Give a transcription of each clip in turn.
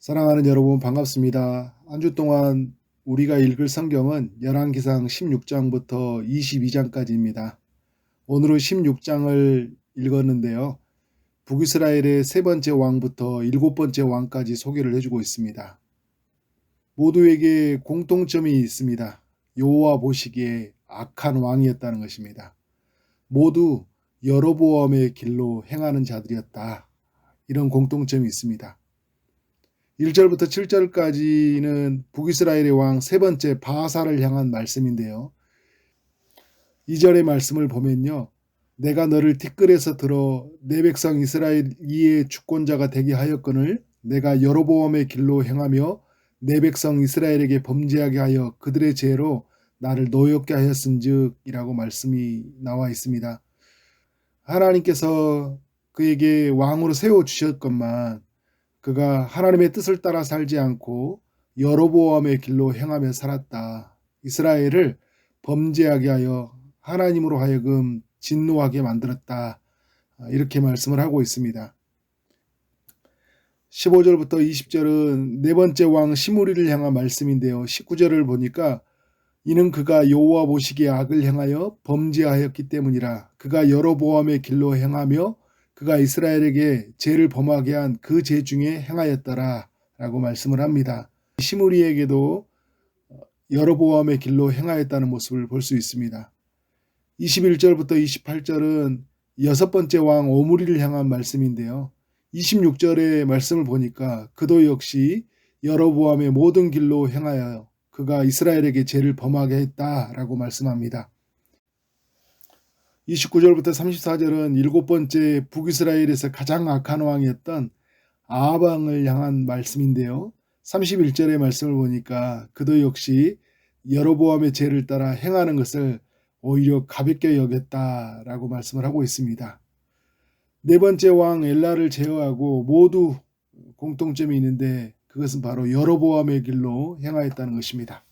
사랑하는 여러분 반갑습니다. 한 주 동안 우리가 읽을 성경은 열왕기상 16장부터 22장까지입니다. 오늘은 16장을 읽었는데요. 북이스라엘의 세 번째 왕부터 일곱 번째 왕까지 소개를 해주고 있습니다. 모두에게 공통점이 있습니다. 여호와 보시기에 악한 왕이었다는 것입니다. 모두 여로보암의 길로 행하는 자들이었다. 이런 공통점이 있습니다. 1절부터 7절까지는 북이스라엘의 왕 세 번째 바하사를 향한 말씀인데요. 2절의 말씀을 보면요. 내가 너를 티끌에서 들어 내 백성 이스라엘 이의 주권자가 되게 하였거늘 내가 여로보암의 길로 행하며 내 백성 이스라엘에게 범죄하게 하여 그들의 죄로 나를 노엽게 하였은즉 이라고 말씀이 나와 있습니다. 하나님께서 그에게 왕으로 세워주셨건만 그가 하나님의 뜻을 따라 살지 않고 여로보암의 길로 행하며 살았다. 이스라엘을 범죄하게 하여 하나님으로 하여금 진노하게 만들었다. 이렇게 말씀을 하고 있습니다. 15절부터 20절은 네 번째 왕 시므리를 향한 말씀인데요. 19절을 보니까 이는 그가 여호와 보시기에 악을 행하여 범죄하였기 때문이라. 그가 여로보암의 길로 행하며 그가 이스라엘에게 죄를 범하게 한 그 죄 중에 행하였더라 라고 말씀을 합니다. 시므리에게도 여로보암의 길로 행하였다는 모습을 볼 수 있습니다. 21절부터 28절은 여섯 번째 왕 오므리를 향한 말씀인데요. 26절의 말씀을 보니까 그도 역시 여로보암의 모든 길로 행하여 그가 이스라엘에게 죄를 범하게 했다라고 말씀합니다. 29절부터 34절은 일곱 번째 북이스라엘에서 가장 악한 왕이었던 아합 왕을 향한 말씀인데요. 31절의 말씀을 보니까 그도 역시 여로보암의 죄를 따라 행하는 것을 오히려 가볍게 여겼다라고 말씀을 하고 있습니다. 네 번째 왕 엘라를 제어하고 모두 공통점이 있는데 그것은 바로 여로보암의 길로 행하였다는 것입니다.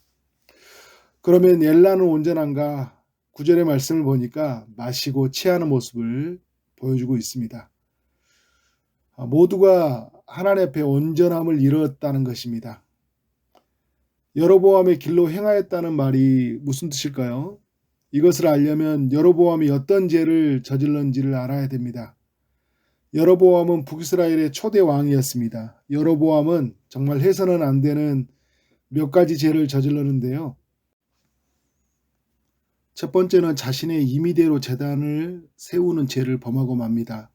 그러면 엘라는 온전한가? 9절의 말씀을 보니까 마시고 취하는 모습을 보여주고 있습니다. 모두가 하나님 앞에 온전함을 이뤘다는 것입니다. 여로보암의 길로 행하였다는 말이 무슨 뜻일까요? 이것을 알려면 여로보암이 어떤 죄를 저질렀는지를 알아야 됩니다. 여로보암은 북이스라엘의 초대 왕이었습니다. 여로보암은 정말 해서는 안 되는 몇 가지 죄를 저질렀는데요. 첫 번째는 자신의 임의대로 제단을 세우는 죄를 범하고 맙니다.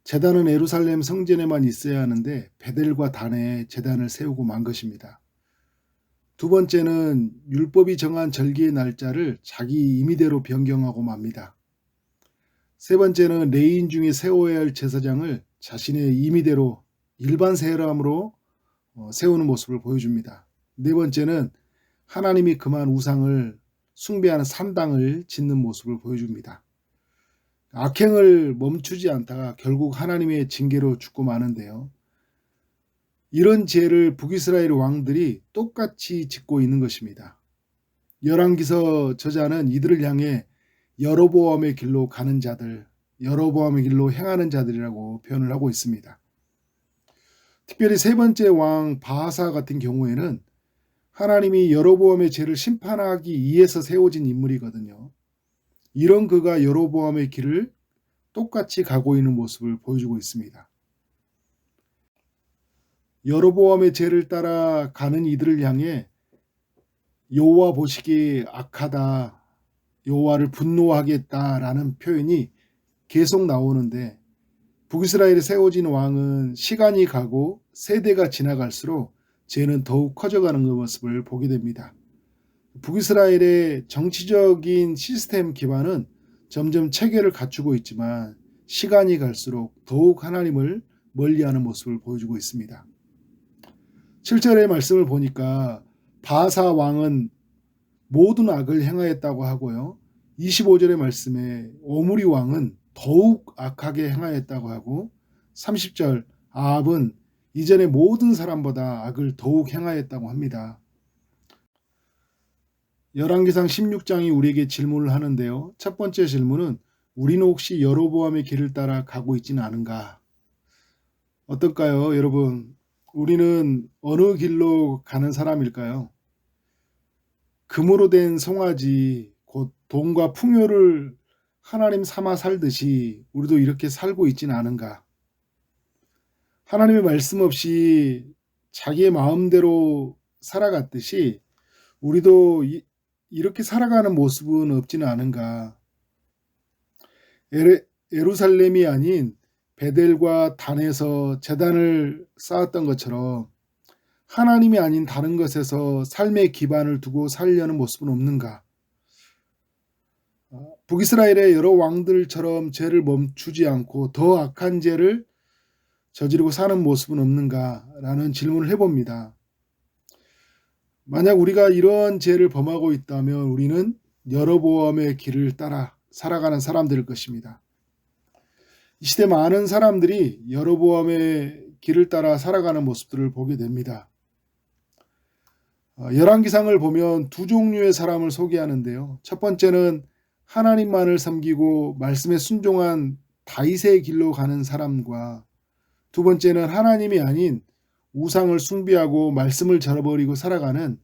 제단은 예루살렘 성전에만 있어야 하는데 베델과 단에 제단을 세우고 만 것입니다. 두 번째는 율법이 정한 절기의 날짜를 자기 임의대로 변경하고 맙니다. 세 번째는 레위인 중에 세워야 할 제사장을 자신의 임의대로 일반 사람으로 세우는 모습을 보여줍니다. 네 번째는 하나님이 금한 우상을 숭배하는 산당을 짓는 모습을 보여줍니다. 악행을 멈추지 않다가 결국 하나님의 징계로 죽고 마는데요. 이런 죄를 북이스라엘 왕들이 똑같이 짓고 있는 것입니다. 열왕기서 저자는 이들을 향해 여로보암의 길로 가는 자들, 여로보암의 길로 행하는 자들이라고 표현을 하고 있습니다. 특별히 세 번째 왕 바하사 같은 경우에는 하나님이 여로보암의 죄를 심판하기 위해서 세워진 인물이거든요. 이런 그가 여로보암의 길을 똑같이 가고 있는 모습을 보여주고 있습니다. 여로보암의 죄를 따라 가는 이들을 향해 여호와 보시기에 악하다, 여호와를 분노하겠다라는 표현이 계속 나오는데 북이스라엘에 세워진 왕은 시간이 가고 세대가 지나갈수록 죄는 더욱 커져가는 그 모습을 보게 됩니다. 북이스라엘의 정치적인 시스템 기반은 점점 체계를 갖추고 있지만 시간이 갈수록 더욱 하나님을 멀리하는 모습을 보여주고 있습니다. 7절의 말씀을 보니까 바하사 왕은 모든 악을 행하였다고 하고요. 25절의 말씀에 오므리 왕은 더욱 악하게 행하였다고 하고 30절 아합은 이전의 모든 사람보다 악을 더욱 행하였다고 합니다. 열왕기상 16장이 우리에게 질문을 하는데요. 첫 번째 질문은 우리는 혹시 여로보암의 길을 따라 가고 있지는 않은가? 어떨까요, 여러분? 우리는 어느 길로 가는 사람일까요? 금으로 된 송아지, 곧 돈과 풍요를 하나님 삼아 살듯이 우리도 이렇게 살고 있지는 않은가? 하나님의 말씀 없이 자기의 마음대로 살아갔듯이 우리도 이렇게 살아가는 모습은 없지는 않은가? 예루살렘이 아닌 베델과 단에서 제단을 쌓았던 것처럼 하나님이 아닌 다른 것에서 삶의 기반을 두고 살려는 모습은 없는가? 북이스라엘의 여러 왕들처럼 죄를 멈추지 않고 더 악한 죄를 저지르고 사는 모습은 없는가라는 질문을 해봅니다. 만약 우리가 이러한 죄를 범하고 있다면 우리는 여로보암의 길을 따라 살아가는 사람들일 것입니다. 이 시대 많은 사람들이 여로보암의 길을 따라 살아가는 모습들을 보게 됩니다. 열왕기상을 보면 두 종류의 사람을 소개하는데요. 첫 번째는 하나님만을 섬기고 말씀에 순종한 다윗의 길로 가는 사람과 두 번째는 하나님이 아닌 우상을 숭배하고 말씀을 저버리고 살아가는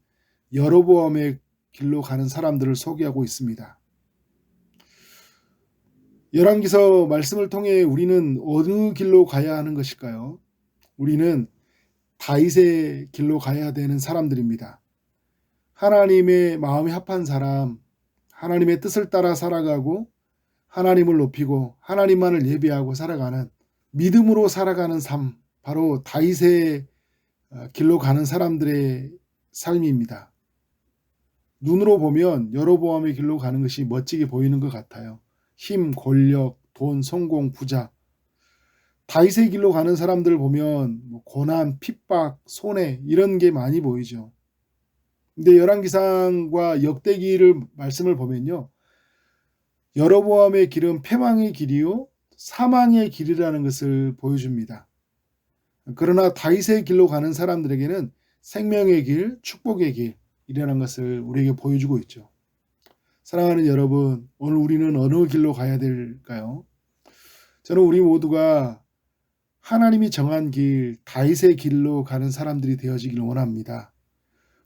여로보암의 길로 가는 사람들을 소개하고 있습니다. 열왕기서 말씀을 통해 우리는 어느 길로 가야 하는 것일까요? 우리는 다윗의 길로 가야 되는 사람들입니다. 하나님의 마음에 합한 사람, 하나님의 뜻을 따라 살아가고 하나님을 높이고 하나님만을 예배하고 살아가는 믿음으로 살아가는 삶, 바로 다윗의 길로 가는 사람들의 삶입니다. 눈으로 보면 여로보암의 길로 가는 것이 멋지게 보이는 것 같아요. 힘, 권력, 돈, 성공, 부자. 다윗의 길로 가는 사람들을 보면 고난, 핍박, 손해 이런 게 많이 보이죠. 근데 열왕기상과 역대기를 말씀을 보면요. 여로보암의 길은 패망의 길이요 사망의 길이라는 것을 보여줍니다. 그러나 다윗의 길로 가는 사람들에게는 생명의 길, 축복의 길이라는 것을 우리에게 보여주고 있죠. 사랑하는 여러분, 오늘 우리는 어느 길로 가야 될까요? 저는 우리 모두가 하나님이 정한 길, 다윗의 길로 가는 사람들이 되어지길 원합니다.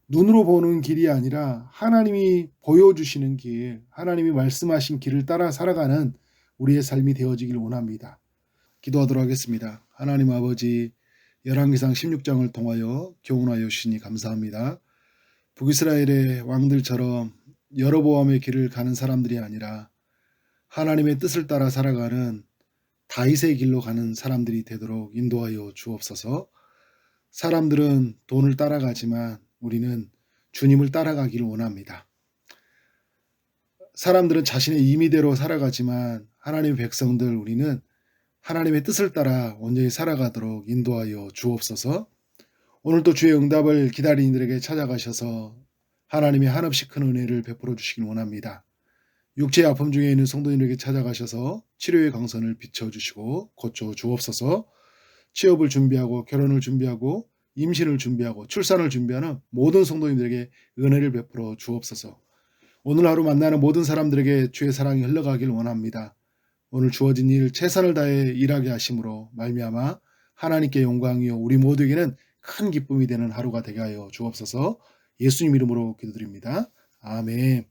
눈으로 보는 길이 아니라 하나님이 보여주시는 길, 하나님이 말씀하신 길을 따라 살아가는 우리의 삶이 되어지길 원합니다. 기도하도록 하겠습니다. 하나님 아버지, 열왕기상 16장을 통하여 교훈하여 주시니 감사합니다. 북이스라엘의 왕들처럼 여로보암의 길을 가는 사람들이 아니라 하나님의 뜻을 따라 살아가는 다윗의 길로 가는 사람들이 되도록 인도하여 주옵소서. 사람들은 돈을 따라가지만 우리는 주님을 따라가기를 원합니다. 사람들은 자신의 임의대로 살아가지만 하나님의 백성들 우리는 하나님의 뜻을 따라 온전히 살아가도록 인도하여 주옵소서. 오늘도 주의 응답을 기다리는 이들에게 찾아가셔서 하나님의 한없이 큰 은혜를 베풀어 주시길 원합니다. 육체의 아픔 중에 있는 성도님에게 찾아가셔서 치료의 강선을 비춰주시고 고쳐 주옵소서. 취업을 준비하고 결혼을 준비하고 임신을 준비하고 출산을 준비하는 모든 성도님들에게 은혜를 베풀어 주옵소서. 오늘 하루 만나는 모든 사람들에게 주의 사랑이 흘러가길 원합니다. 오늘 주어진 일 최선을 다해 일하게 하심으로 말미암아 하나님께 영광이요 우리 모두에게는 큰 기쁨이 되는 하루가 되게 하여 주옵소서. 예수님 이름으로 기도드립니다. 아멘.